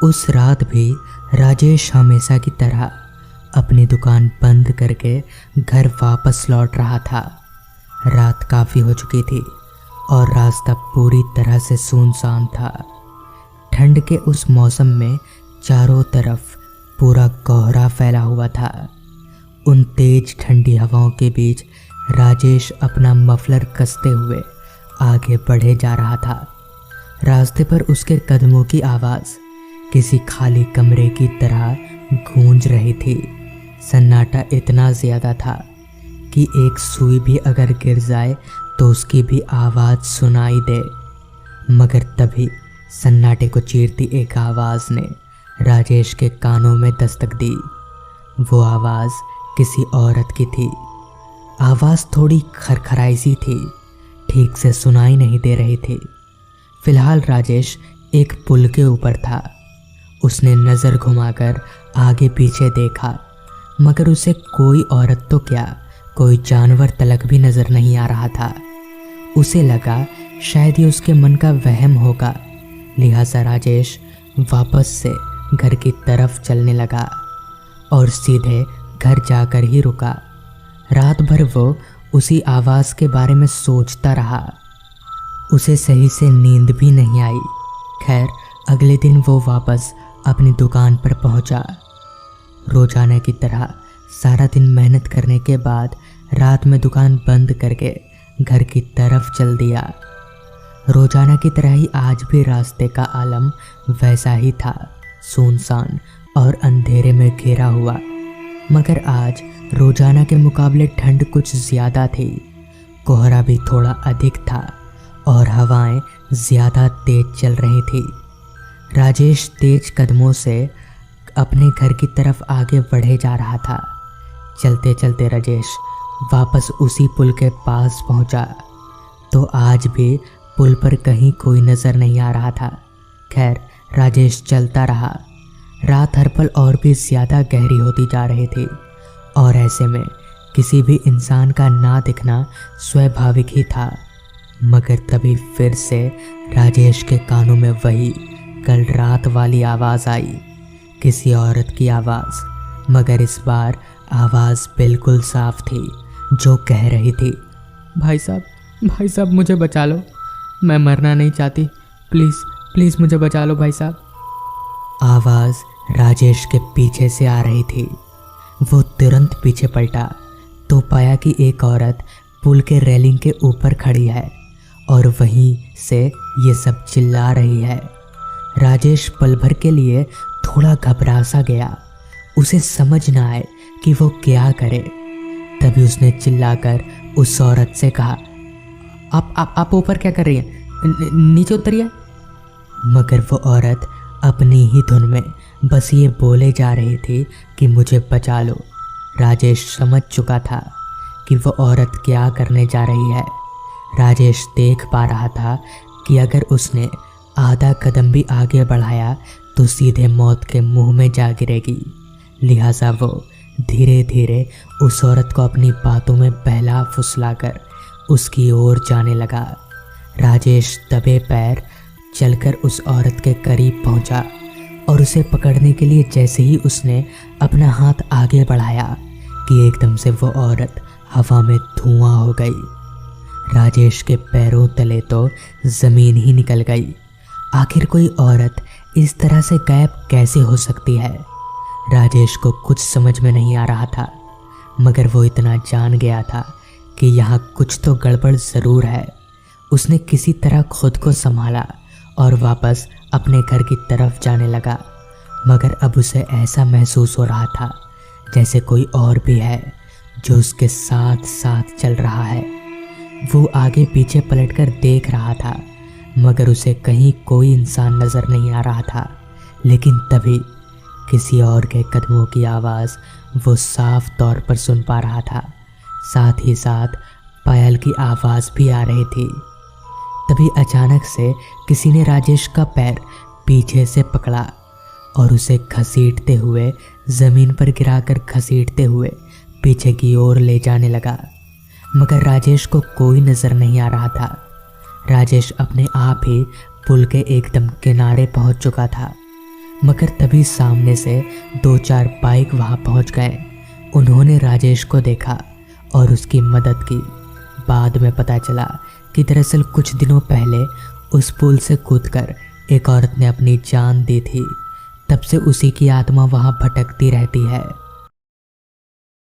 उस रात भी राजेश हमेशा की तरह अपनी दुकान बंद करके घर वापस लौट रहा था। रात काफ़ी हो चुकी थी और रास्ता पूरी तरह से सुनसान था। ठंड के उस मौसम में चारों तरफ पूरा कोहरा फैला हुआ था। उन तेज ठंडी हवाओं के बीच राजेश अपना मफलर कसते हुए आगे बढ़े जा रहा था। रास्ते पर उसके कदमों की आवाज़ किसी खाली कमरे की तरह गूंज रही थी। सन्नाटा इतना ज़्यादा था कि एक सुई भी अगर गिर जाए तो उसकी भी आवाज़ सुनाई दे। मगर तभी सन्नाटे को चीरती एक आवाज़ ने राजेश के कानों में दस्तक दी। वो आवाज़ किसी औरत की थी। आवाज़ थोड़ी खरखराई सी थी, ठीक से सुनाई नहीं दे रही थी। फिलहाल राजेश एक पुल के ऊपर था। उसने नज़र घुमाकर आगे पीछे देखा, मगर उसे कोई औरत तो क्या, कोई जानवर तलक भी नज़र नहीं आ रहा था। उसे लगा शायद ये उसके मन का वहम होगा, लिहाजा राजेश वापस से घर की तरफ चलने लगा और सीधे घर जाकर ही रुका। रात भर वो उसी आवाज़ के बारे में सोचता रहा। उसे सही से नींद भी नहीं आई। खैर, अगले दिन वो वापस अपनी दुकान पर पहुंचा। रोजाना की तरह सारा दिन मेहनत करने के बाद रात में दुकान बंद करके घर की तरफ चल दिया। रोजाना की तरह ही आज भी रास्ते का आलम वैसा ही था, सुनसान और अंधेरे में घिरा हुआ। मगर आज रोजाना के मुकाबले ठंड कुछ ज़्यादा थी। कोहरा भी थोड़ा अधिक था और हवाएं ज़्यादा तेज चल रही थी। राजेश तेज कदमों से अपने घर की तरफ आगे बढ़े जा रहा था। चलते चलते राजेश वापस उसी पुल के पास पहुंचा तो आज भी पुल पर कहीं कोई नज़र नहीं आ रहा था। खैर, राजेश चलता रहा। रात हर पल और भी ज़्यादा गहरी होती जा रही थी और ऐसे में किसी भी इंसान का ना दिखना स्वाभाविक ही था। मगर तभी फिर से राजेश के कानों में वही कल रात वाली आवाज़ आई, किसी औरत की आवाज़। मगर इस बार आवाज़ बिल्कुल साफ थी, जो कह रही थी, भाई साहब मुझे बचा लो, मैं मरना नहीं चाहती, प्लीज़ प्लीज़ मुझे बचा लो भाई साहब। आवाज़ राजेश के पीछे से आ रही थी। वो तुरंत पीछे पलटा तो पाया कि एक औरत पुल के रेलिंग के ऊपर खड़ी है और वहीं से ये सब चिल्ला रही है। राजेश पल भर के लिए थोड़ा घबरा सा गया। उसे समझ ना आए कि वो क्या करे। तभी उसने चिल्लाकर उस औरत से कहा, आप ऊपर क्या कर रही हैं? नीचे उतरिए। मगर वो औरत अपनी ही धुन में बस ये बोले जा रही थी कि मुझे बचा लो। राजेश समझ चुका था कि वो औरत क्या करने जा रही है। राजेश देख पा रहा था कि अगर उसने आधा कदम भी आगे बढ़ाया तो सीधे मौत के मुंह में जा गिरेगी। लिहाजा वो धीरे धीरे उस औरत को अपनी बातों में बहला फुसलाकर उसकी ओर जाने लगा। राजेश दबे पैर चलकर उस औरत के करीब पहुंचा और उसे पकड़ने के लिए जैसे ही उसने अपना हाथ आगे बढ़ाया कि एकदम से वो औरत हवा में धुआं हो गई। राजेश के पैरों तले तो ज़मीन ही निकल गई। आखिर कोई औरत इस तरह से गायब कैसे हो सकती है? राजेश को कुछ समझ में नहीं आ रहा था, मगर वो इतना जान गया था कि यहाँ कुछ तो गड़बड़ ज़रूर है। उसने किसी तरह खुद को संभाला और वापस अपने घर की तरफ जाने लगा। मगर अब उसे ऐसा महसूस हो रहा था जैसे कोई और भी है जो उसके साथ साथ चल रहा है। वो आगे पीछे पलटकर देख रहा था, मगर उसे कहीं कोई इंसान नज़र नहीं आ रहा था। लेकिन तभी किसी और के कदमों की आवाज़ वो साफ तौर पर सुन पा रहा था। साथ ही साथ पायल की आवाज़ भी आ रही थी। तभी अचानक से किसी ने राजेश का पैर पीछे से पकड़ा और उसे घसीटते हुए ज़मीन पर गिराकर घसीटते हुए पीछे की ओर ले जाने लगा। मगर राजेश को कोई नज़र नहीं आ रहा था। राजेश अपने आप ही पुल के एकदम किनारे पहुंच चुका था, मगर तभी सामने से 2-4 बाइक वहां पहुंच गए। उन्होंने राजेश को देखा और उसकी मदद की। बाद में पता चला कि दरअसल कुछ दिनों पहले उस पुल से कूदकर एक औरत ने अपनी जान दी थी। तब से उसी की आत्मा वहां भटकती रहती है।